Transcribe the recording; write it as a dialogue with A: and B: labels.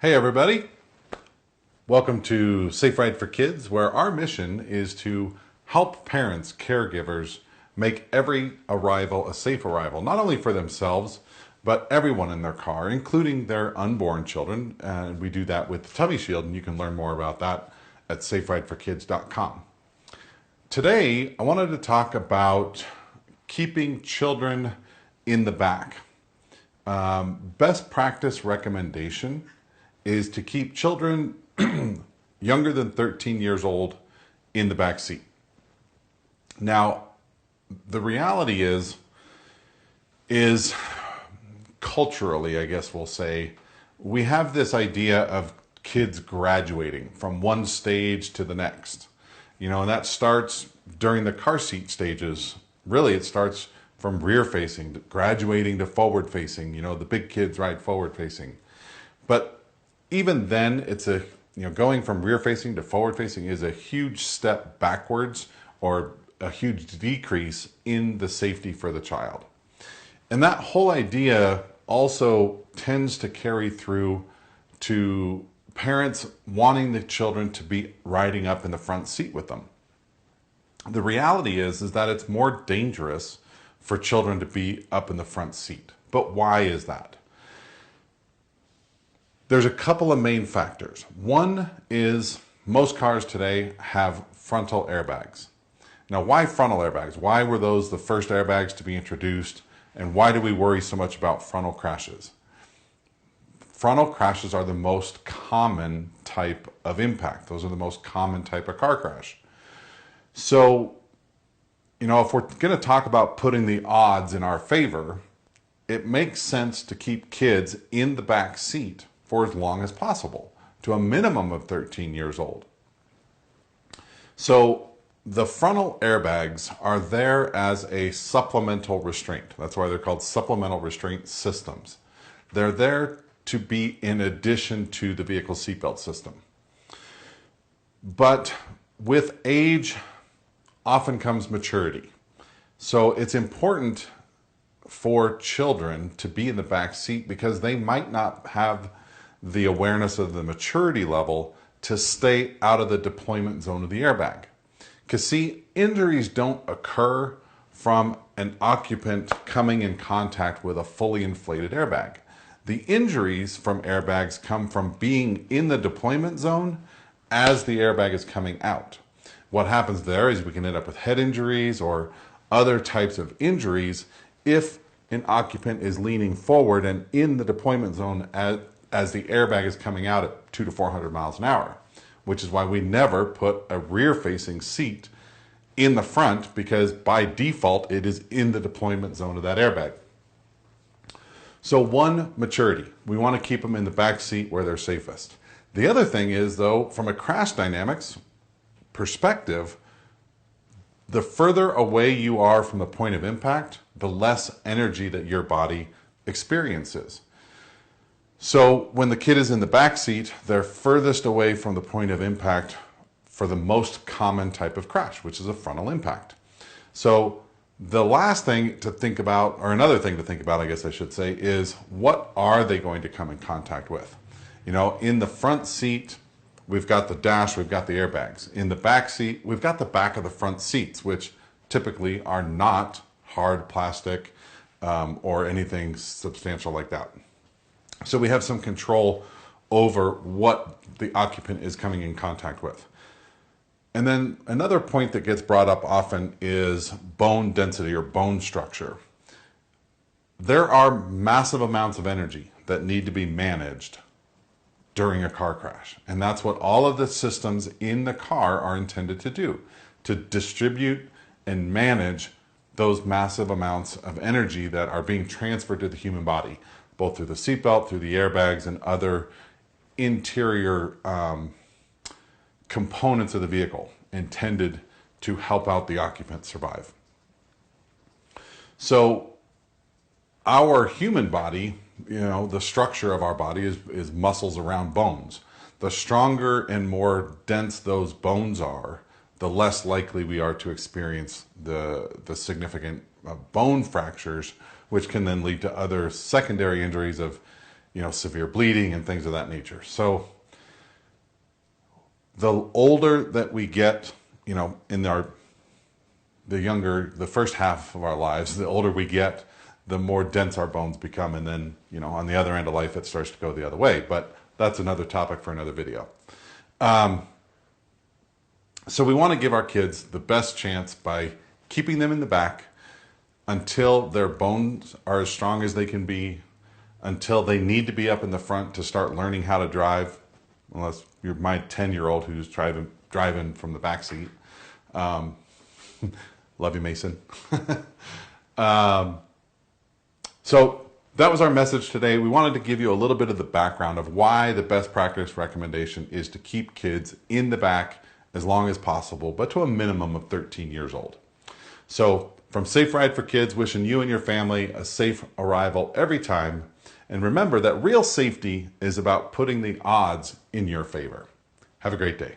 A: Hey everybody, welcome to Safe Ride for Kids, where our mission is to help parents, caregivers, make every arrival a safe arrival, not only for themselves, but everyone in their car, including their unborn children. And we do that with the Tummy Shield, and you can learn more about that at saferideforkids.com. Today, I wanted to talk about keeping children in the back. Best practice recommendation is to keep children younger than 13 years old in the back seat. Now, the reality is culturally, I guess we'll say, we have this idea of kids graduating from one stage to the next. And that starts during the car seat stages. Really, it starts from rear facing, graduating to forward facing. The big kids ride forward facing. But even then, it's going from rear facing to forward facing is a huge step backwards or a huge decrease in the safety for the child. And that whole idea also tends to carry through to parents wanting the children to be riding up in the front seat with them. The reality is that it's more dangerous for children to be up in the front seat. But why is that? There's a couple of main factors. One is most cars today have frontal airbags. Now, why frontal airbags? Why were those the first airbags to be introduced? And why do we worry so much about frontal crashes? Frontal crashes are the most common type of impact. Those are the most common type of car crash. So, if we're going to talk about putting the odds in our favor, it makes sense to keep kids in the back seat for as long as possible, to a minimum of 13 years old. So the frontal airbags are there as a supplemental restraint. That's why they're called supplemental restraint systems. They're there to be in addition to the vehicle seatbelt system. But with age often comes maturity. So it's important for children to be in the back seat because they might not have the awareness of the maturity level to stay out of the deployment zone of the airbag. Because see, injuries don't occur from an occupant coming in contact with a fully inflated airbag. The injuries from airbags come from being in the deployment zone as the airbag is coming out. What happens there is we can end up with head injuries or other types of injuries if an occupant is leaning forward and in the deployment zone as the airbag is coming out at 200 to 400 miles an hour, which is why we never put a rear-facing seat in the front because by default it is in the deployment zone of that airbag. So one, maturity. We want to keep them in the back seat where they're safest. The other thing is, though, from a crash dynamics perspective, the further away you are from the point of impact, the less energy that your body experiences. So when the kid is in the back seat, they're furthest away from the point of impact for the most common type of crash, which is a frontal impact. So the last thing to think about, or another thing to think about, I guess I should say, is what are they going to come in contact with? In the front seat, we've got the dash, we've got the airbags. In the back seat, we've got the back of the front seats, which typically are not hard plastic or anything substantial like that. So we have some control over what the occupant is coming in contact with. And then another point that gets brought up often is bone density or bone structure. There are massive amounts of energy that need to be managed during a car crash. And that's what all of the systems in the car are intended to do, to distribute and manage those massive amounts of energy that are being transferred to the human body, both through the seatbelt, through the airbags, and other interior components of the vehicle intended to help out the occupant survive. So our human body, the structure of our body is muscles around bones. The stronger and more dense those bones are, the less likely we are to experience the significant bone fractures, which can then lead to other secondary injuries of severe bleeding and things of that nature. So the older that we get, in the first half of our lives, the older we get, the more dense our bones become. And then, on the other end of life, it starts to go the other way. But that's another topic for another video. So we want to give our kids the best chance by keeping them in the back until their bones are as strong as they can be, until they need to be up in the front to start learning how to drive, unless you're my 10-year-old who's driving from the back seat. Love you, Mason. So that was our message today. We wanted to give you a little bit of the background of why the best practice recommendation is to keep kids in the back as long as possible, but to a minimum of 13 years old. So from Safe Ride for Kids, wishing you and your family a safe arrival every time. And remember that real safety is about putting the odds in your favor. Have a great day.